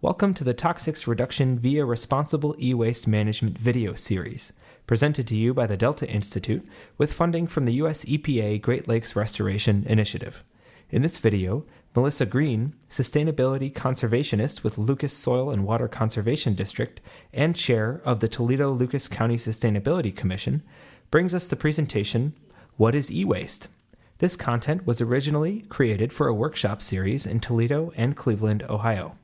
Welcome to the Toxics Reduction via Responsible E-Waste Management video series, presented to you by the Delta Institute with funding from the USEPA Great Lakes Restoration Initiative. In this video, Melissa Greene, Sustainability Conservationist with Lucas Soil and Water Conservation District and Chair of the Toledo-Lucas County Sustainability Commission, brings us the presentation, What is E-Waste? This content was originally created for a workshop series in Toledo and Cleveland, Ohio.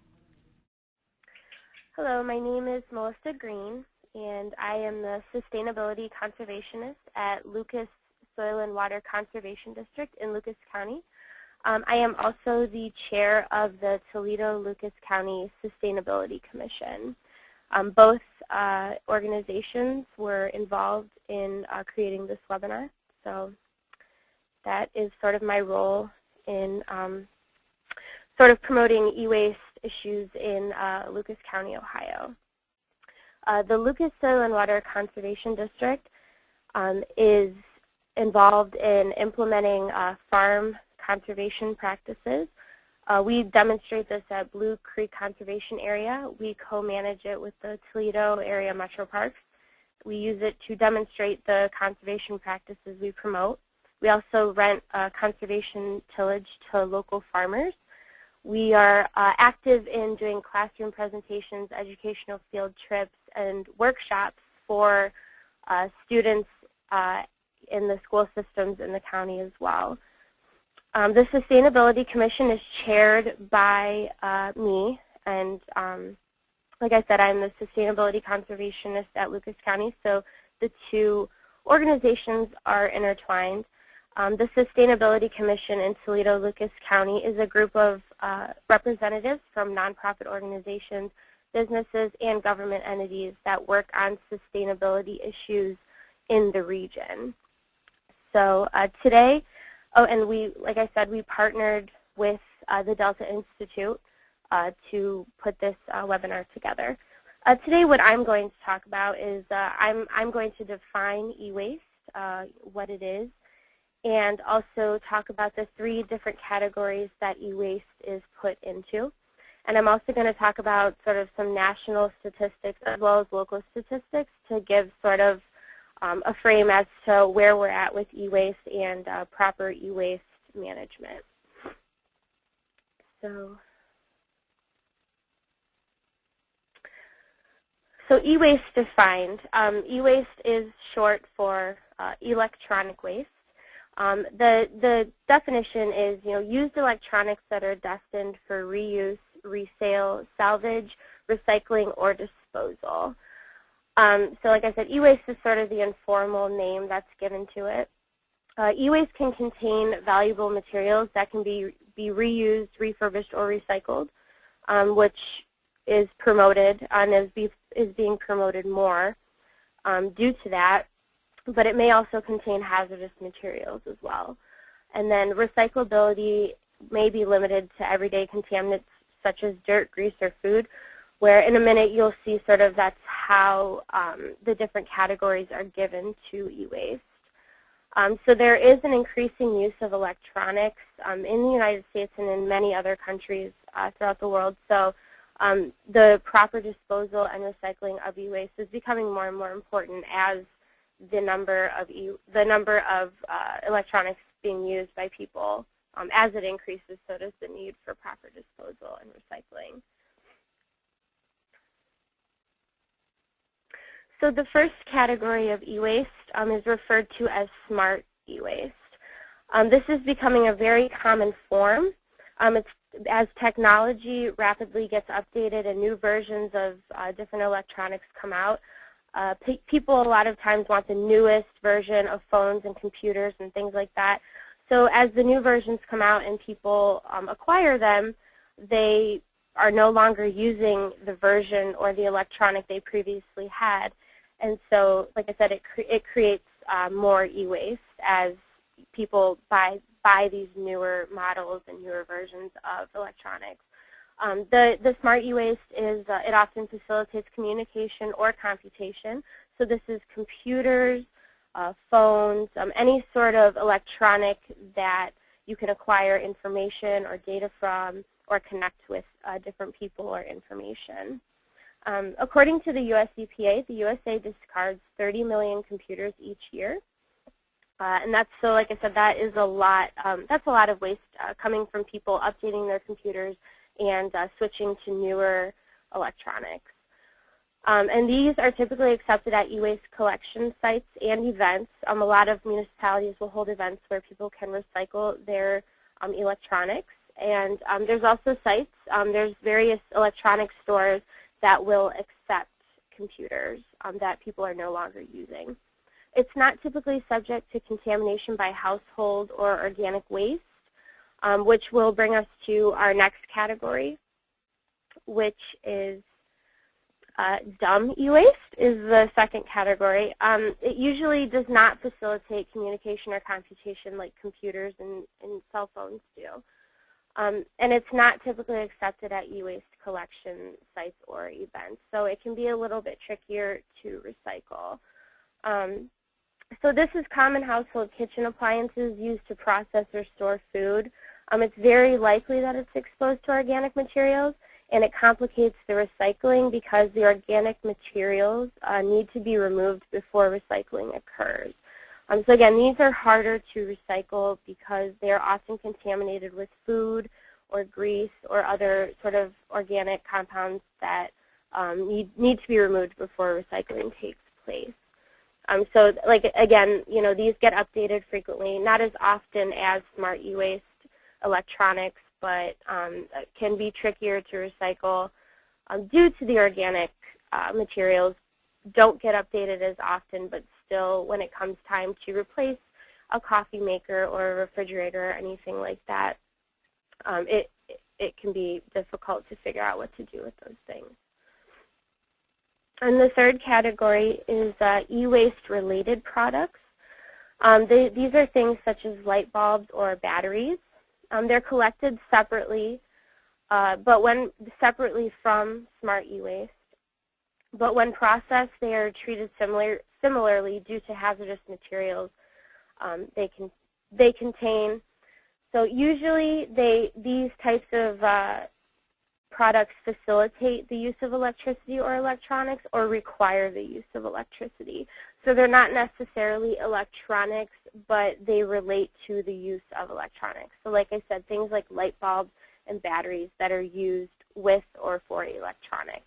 Hello, my name is Melissa Greene, and I am the Sustainability Conservationist at Lucas Soil and Water Conservation District in Lucas County. I am also the chair of the Toledo-Lucas County Sustainability Commission. Both organizations were involved in creating this webinar, so that is sort of my role in sort of promoting e-waste issues in Lucas County, Ohio. The Lucas Soil and Water Conservation District is involved in implementing farm conservation practices. We demonstrate this at Blue Creek Conservation Area. We co-manage it with the Toledo Area Metro Parks. We use it to demonstrate the conservation practices we promote. We also rent conservation tillage to local farmers. We are active in doing classroom presentations, educational field trips, and workshops for students in the school systems in the county as well. The Sustainability Commission is chaired by me, and like I said, I'm the Sustainability Conservationist at Lucas County, so the two organizations are intertwined. The Sustainability Commission in Toledo-Lucas County is a group of representatives from nonprofit organizations, businesses, and government entities that work on sustainability issues in the region. So today, and we, like I said, we partnered with the Delta Institute to put this webinar together. Today what I'm going to talk about is I'm going to define e-waste, what it is, and also talk about the three different categories that e-waste is put into. And I'm also going to talk about sort of some national statistics as well as local statistics to give sort of a frame as to where we're at with e-waste and proper e-waste management. So e-waste defined. E-waste is short for electronic waste. The definition is, used electronics that are destined for reuse, resale, salvage, recycling, or disposal. So like I said, e-waste is sort of the informal name that's given to it. E-waste can contain valuable materials that can be reused, refurbished, or recycled, which is promoted and is being promoted more due to that. But it may also contain hazardous materials as well. And then recyclability may be limited to everyday contaminants such as dirt, grease, or food, where in a minute you'll see sort of that's how the different categories are given to e-waste. So there is an increasing use of electronics in the United States and in many other countries throughout the world. So the proper disposal and recycling of e-waste is becoming more and more important as the number of electronics being used by people, as it increases, so does the need for proper disposal and recycling. So the first category of e-waste is referred to as smart e-waste. This is becoming a very common form. As technology rapidly gets updated and new versions of different electronics come out, people a lot of times want the newest version of phones and computers and things like that. So as the new versions come out and people acquire them, they are no longer using the version or the electronic they previously had. And so, like I said, it creates more e-waste as people buy these newer models and newer versions of electronics. The smart e-waste is, it often facilitates communication or computation. So this is computers, phones, any sort of electronic that you can acquire information or data from or connect with different people or information. According to the US EPA, the USA discards 30 million computers each year. And that's, so like I said, that is a lot, that's a lot of waste coming from people updating their computers and switching to newer electronics. And these are typically accepted at e-waste collection sites and events. A lot of municipalities will hold events where people can recycle their electronics. And there's also sites, there's various electronic stores that will accept computers that people are no longer using. It's not typically subject to contamination by household or organic waste, which will bring us to our next category, which is dumb e-waste is the second category. It usually does not facilitate communication or computation like computers and cell phones do. And it's not typically accepted at e-waste collection sites or events, so it can be a little bit trickier to recycle. So this is common household kitchen appliances used to process or store food. It's very likely that it's exposed to organic materials, and it complicates the recycling because the organic materials need to be removed before recycling occurs. So again, these are harder to recycle because they are often contaminated with food or grease or other sort of organic compounds that need to be removed before recycling takes place. So like, again, you know, these get updated frequently, not as often as smart e-waste electronics, but can be trickier to recycle due to the organic materials. Don't get updated as often, but still, when it comes time to replace a coffee maker or a refrigerator or anything like that, it can be difficult to figure out what to do with those things. And the third category is e-waste related products. These are things such as light bulbs or batteries. They're collected separately, separately from smart e-waste. But when processed, they are treated similarly due to hazardous materials they contain. So usually these types of products facilitate the use of electricity or electronics or require the use of electricity. So they're not necessarily electronics, but they relate to the use of electronics. So like I said, things like light bulbs and batteries that are used with or for electronics.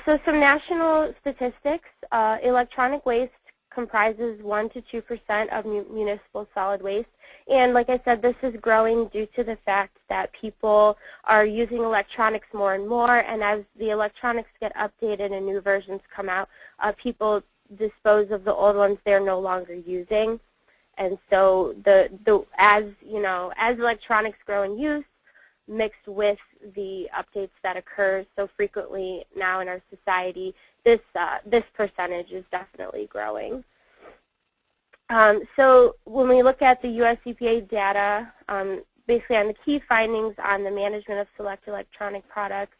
So some national statistics, electronic waste comprises 1 to 2% of municipal solid waste. And like I said, this is growing due to the fact that people are using electronics more and more, and as the electronics get updated and new versions come out, people dispose of the old ones they're no longer using. And so as electronics grow in use, mixed with the updates that occur so frequently now in our society, this percentage is definitely growing. So when we look at the US EPA data, basically on the key findings on the management of select electronic products,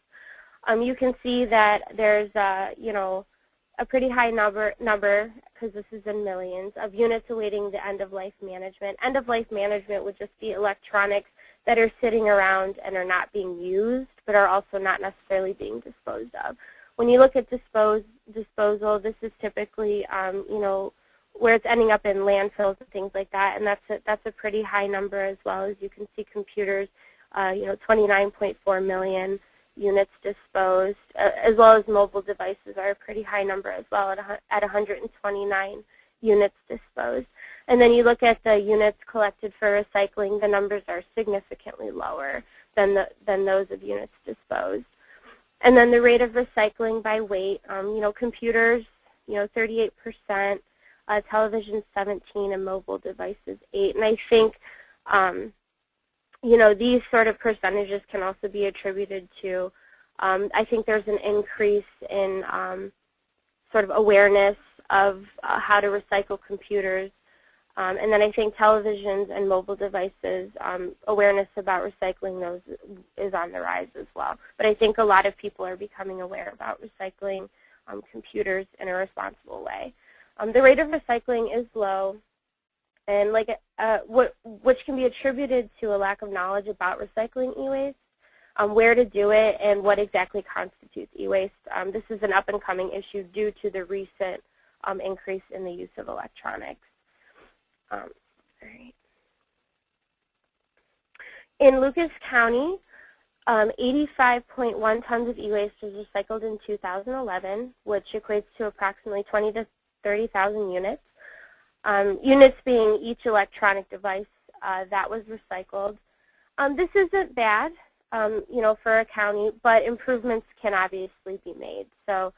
you can see that there's a pretty high number, because this is in millions, of units awaiting the end-of-life management. End-of-life management would just be electronics that are sitting around and are not being used, but are also not necessarily being disposed of. When you look at disposal, this is typically, where it's ending up in landfills and things like that, and that's a pretty high number as well. As you can see, computers, 29.4 million units disposed, as well as mobile devices are a pretty high number as well at 129 units disposed. And then you look at the units collected for recycling, the numbers are significantly lower than those of units disposed. And then the rate of recycling by weight, computers, 38%, television 17%, and mobile devices 8%. And I think, these sort of percentages can also be attributed to, I think there's an increase in sort of awareness of how to recycle computers. And then I think televisions and mobile devices, awareness about recycling those is on the rise as well. But I think a lot of people are becoming aware about recycling computers in a responsible way. The rate of recycling is low, and which can be attributed to a lack of knowledge about recycling e-waste, where to do it, and what exactly constitutes e-waste. This is an up-and-coming issue due to the recent increase in the use of electronics. All right. In Lucas County, 85.1 tons of e-waste was recycled in 2011, which equates to approximately 20 to 30,000 units. Units being each electronic device that was recycled. This isn't bad, for a county, but improvements can obviously be made. So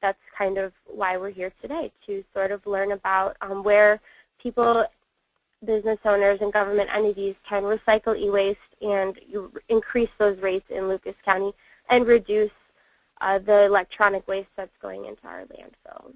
that's kind of why we're here today, to sort of learn about where people, business owners, and government entities can recycle e-waste and increase those rates in Lucas County and reduce the electronic waste that's going into our landfills.